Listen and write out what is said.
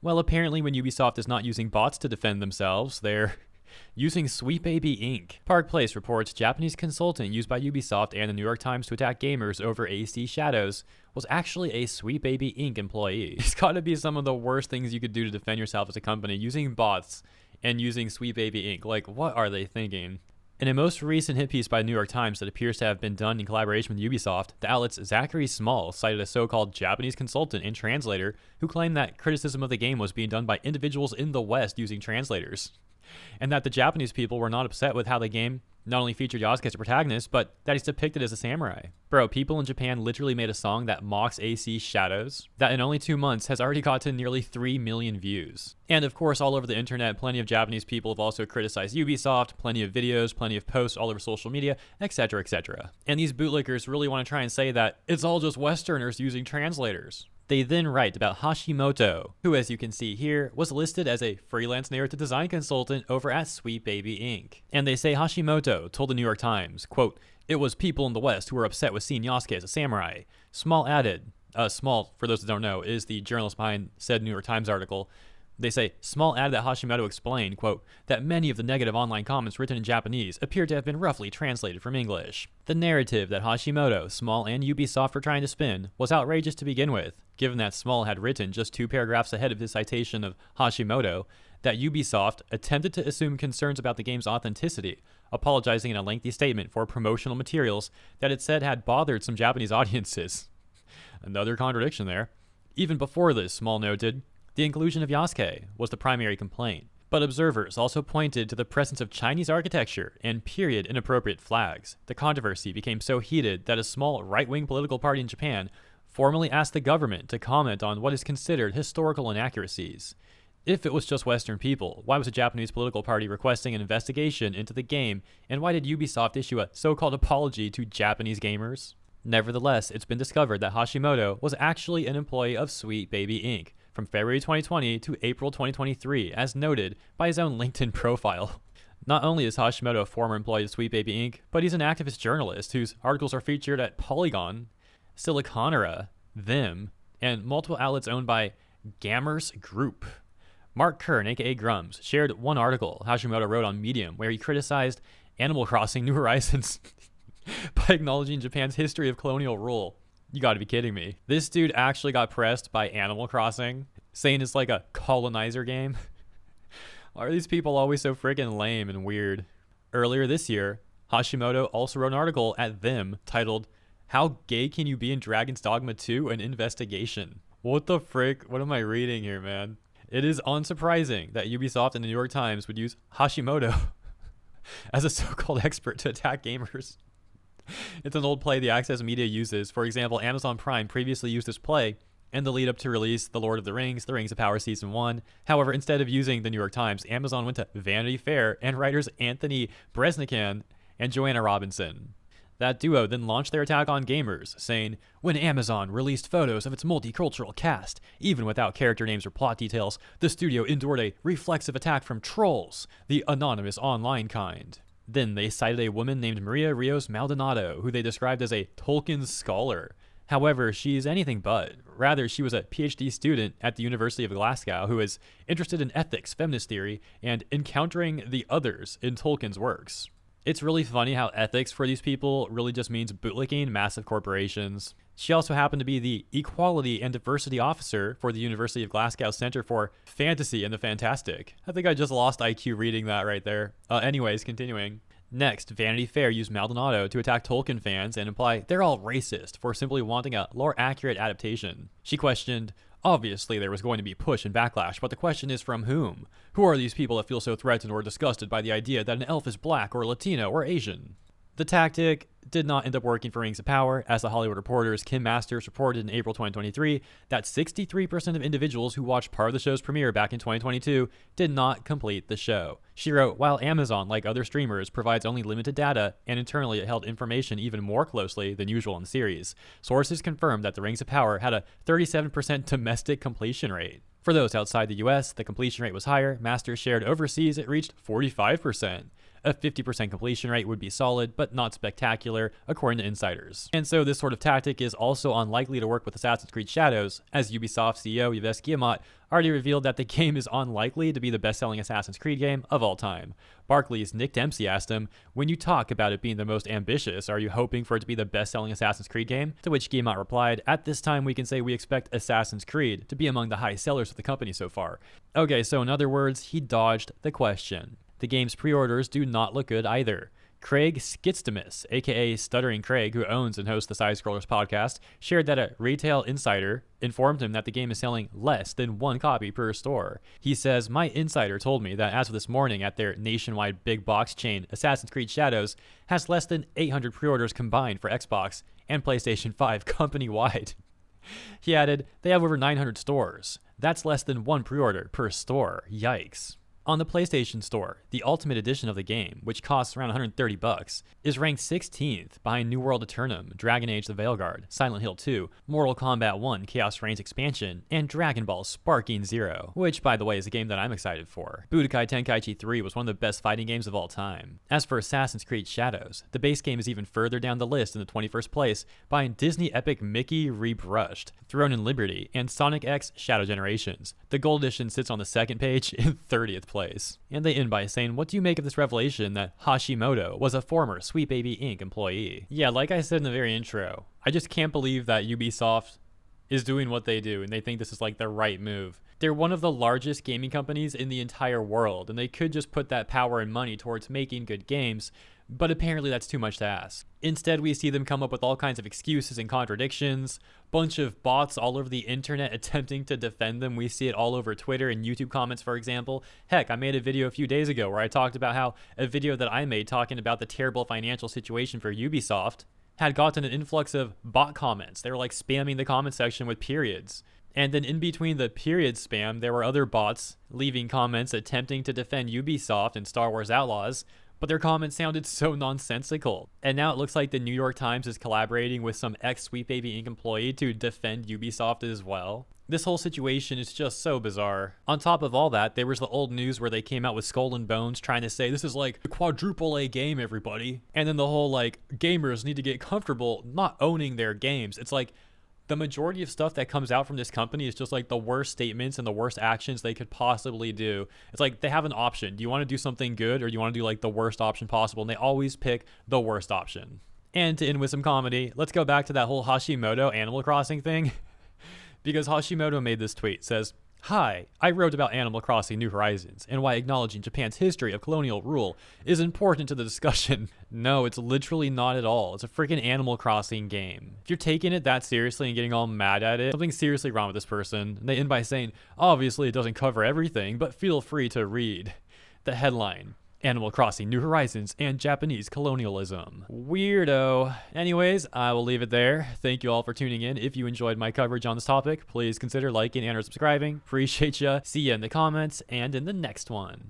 Well, apparently when Ubisoft is not using bots to defend themselves, they're using Sweet Baby Inc. Park Place reports Japanese consultant used by Ubisoft and the New York Times to attack gamers over AC Shadows was actually a Sweet Baby Inc. employee. It's gotta be some of the worst things you could do to defend yourself as a company, using bots and using Sweet Baby Inc. Like, what are they thinking? In a most recent hit piece by the New York Times that appears to have been done in collaboration with Ubisoft, the outlet's Zachary Small cited a so-called Japanese consultant and translator who claimed that criticism of the game was being done by individuals in the West using translators, and that the Japanese people were not upset with how the game not only featured Yasuke as a protagonist, but that he's depicted as a samurai. Bro, people in Japan literally made a song that mocks AC Shadows that in only 2 months has already gotten nearly 3 million views. And of course, all over the internet, plenty of Japanese people have also criticized Ubisoft, plenty of videos, plenty of posts all over social media, etc., etc. And these bootlickers really want to try and say that it's all just Westerners using translators. They then write about Hashimoto, who, as you can see here, was listed as a freelance narrative design consultant over at Sweet Baby Inc. And they say Hashimoto told the New York Times, quote, "It was people in the West who were upset with seeing Yasuke as a samurai." Small added, Small, for those that don't know, is the journalist behind said New York Times article. They say, Small added that Hashimoto explained, quote, that many of the negative online comments written in Japanese appear to have been roughly translated from English. The narrative that Hashimoto, Small, and Ubisoft were trying to spin was outrageous to begin with, given that Small had written just 2 paragraphs ahead of his citation of Hashimoto that Ubisoft attempted to assume concerns about the game's authenticity, apologizing in a lengthy statement for promotional materials that it said had bothered some Japanese audiences. Another contradiction there. Even before this, Small noted, the inclusion of Yasuke was the primary complaint, but observers also pointed to the presence of Chinese architecture and period inappropriate flags. The controversy became so heated that a small right-wing political party in Japan formally asked the government to comment on what is considered historical inaccuracies. If it was just Western people, why was a Japanese political party requesting an investigation into the game, and why did Ubisoft issue a so-called apology to Japanese gamers? Nevertheless, it's been discovered that Hashimoto was actually an employee of Sweet Baby Inc. from February 2020 to April 2023, as noted by his own LinkedIn profile. Not only is Hashimoto a former employee of Sweet Baby Inc., but he's an activist journalist whose articles are featured at Polygon, Siliconera, Them, and multiple outlets owned by Gamers Group. Mark Kern, aka Grums, shared one article Hashimoto wrote on Medium where he criticized Animal Crossing New Horizons by acknowledging Japan's history of colonial rule. You gotta be kidding me. This dude actually got pressed by Animal Crossing, saying it's like a colonizer game. Why are these people always so freaking lame and weird? Earlier this year, Hashimoto also wrote an article at Them titled, How Gay Can You Be in Dragon's Dogma 2? An Investigation. What the frick? What am I reading here, man? It is unsurprising that Ubisoft and the New York Times would use Hashimoto as a so-called expert to attack gamers. It's an old play the Access Media uses. For example, Amazon Prime previously used this play in the lead up to release The Lord of the Rings of Power Season 1. However, instead of using the New York Times, Amazon went to Vanity Fair and writers Anthony Breznican and Joanna Robinson. That duo then launched their attack on gamers, saying, when Amazon released photos of its multicultural cast, even without character names or plot details, the studio endured a reflexive attack from trolls, the anonymous online kind. Then they cited a woman named Maria Rios Maldonado, who they described as a Tolkien scholar. However, she's anything but. Rather, she was a PhD student at the University of Glasgow who is interested in ethics, feminist theory, and encountering the others in Tolkien's works. It's really funny how ethics for these people really just means bootlicking massive corporations. She also happened to be the Equality and Diversity Officer for the University of Glasgow Center for Fantasy and the Fantastic. I think I just lost IQ reading that right there. Anyways, continuing. Next, Vanity Fair used Maldonado to attack Tolkien fans and imply they're all racist for simply wanting a lore-accurate adaptation. She questioned, obviously there was going to be push and backlash, but the question is from whom? Who are these people that feel so threatened or disgusted by the idea that an elf is black or Latino or Asian? The tactic did not end up working for Rings of Power, as the Hollywood Reporter's Kim Masters reported in April 2023 that 63% of individuals who watched part of the show's premiere back in 2022 did not complete the show. She wrote, while Amazon, like other streamers, provides only limited data, and internally it held information even more closely than usual in the series, sources confirmed that the Rings of Power had a 37% domestic completion rate. For those outside the US, the completion rate was higher. Masters shared overseas, it reached 45%. A 50% completion rate would be solid, but not spectacular, according to insiders. And so this sort of tactic is also unlikely to work with Assassin's Creed Shadows, as Ubisoft CEO Yves Guillemot already revealed that the game is unlikely to be the best-selling Assassin's Creed game of all time. Barclays' Nick Dempsey asked him, "When you talk about it being the most ambitious, are you hoping for it to be the best-selling Assassin's Creed game?" To which Guillemot replied, "At this time, we can say we expect Assassin's Creed to be among the high sellers of the company so far." Okay, so in other words, he dodged the question. The game's pre-orders do not look good either. Craig Skitstimus, aka Stuttering Craig, who owns and hosts the Side Scrollers podcast, shared that a retail insider informed him that the game is selling less than one copy per store. He says, "My insider told me that as of this morning at their nationwide big box chain, Assassin's Creed Shadows has less than 800 pre-orders combined for Xbox and PlayStation 5 company-wide." He added, "They have over 900 stores. That's less than one pre-order per store. Yikes." On the PlayStation Store, the Ultimate Edition of the game, which costs around $130, is ranked 16th behind New World Eternum, Dragon Age: The Veilguard, Silent Hill 2, Mortal Kombat 1 Chaos Reigns Expansion, and Dragon Ball Sparking Zero, which, by the way, is a game that I'm excited for. Budokai Tenkaichi 3 was one of the best fighting games of all time. As for Assassin's Creed Shadows, the base game is even further down the list in the 21st place behind Disney epic Mickey Rebrushed, Throne and Liberty, and Sonic X Shadow Generations. The Gold Edition sits on the second page in 30th place. And they end by saying, "What do you make of this revelation that Hashimoto was a former Sweet Baby Inc. employee?" Yeah, like I said in the very intro, I just can't believe that Ubisoft is doing what they do and they think this is like the right move. They're one of the largest gaming companies in the entire world, and they could just put that power and money towards making good games, but apparently that's too much to ask. Instead, we see them come up with all kinds of excuses and contradictions, bunch of bots all over the internet attempting to defend them. We see it all over Twitter and YouTube comments, for example. Heck, I made a video a few days ago where I talked about how a video that I made talking about the terrible financial situation for Ubisoft had gotten an influx of bot comments. They were like spamming the comment section with periods. And then in between the period spam, there were other bots leaving comments attempting to defend Ubisoft and Star Wars Outlaws, but their comments sounded so nonsensical. And now it looks like the New York Times is collaborating with some ex-Sweet Baby Inc. employee to defend Ubisoft as well. This whole situation is just so bizarre. On top of all that, there was the old news where they came out with Skull and Bones trying to say this is like a quadruple A game, everybody. And then the whole like gamers need to get comfortable not owning their games. It's like the majority of stuff that comes out from this company is just like the worst statements and the worst actions they could possibly do. It's like they have an option. Do you want to do something good or do you want to do like the worst option possible? And they always pick the worst option. And to end with some comedy, let's go back to that whole Hashimoto Animal Crossing thing. Because Hashimoto made this tweet, says, "Hi, I wrote about Animal Crossing New Horizons and why acknowledging Japan's history of colonial rule is important to the discussion." No, it's literally not at all. It's a freaking Animal Crossing game. If you're taking it that seriously and getting all mad at it, something's seriously wrong with this person. And they end by saying, "Obviously it doesn't cover everything, but feel free to read." The headline: Animal Crossing New Horizons and Japanese Colonialism. Weirdo. Anyways, I will leave it there. Thank you all for tuning in. If you enjoyed my coverage on this topic, please consider liking and or subscribing. Appreciate ya. See ya in the comments and in the next one.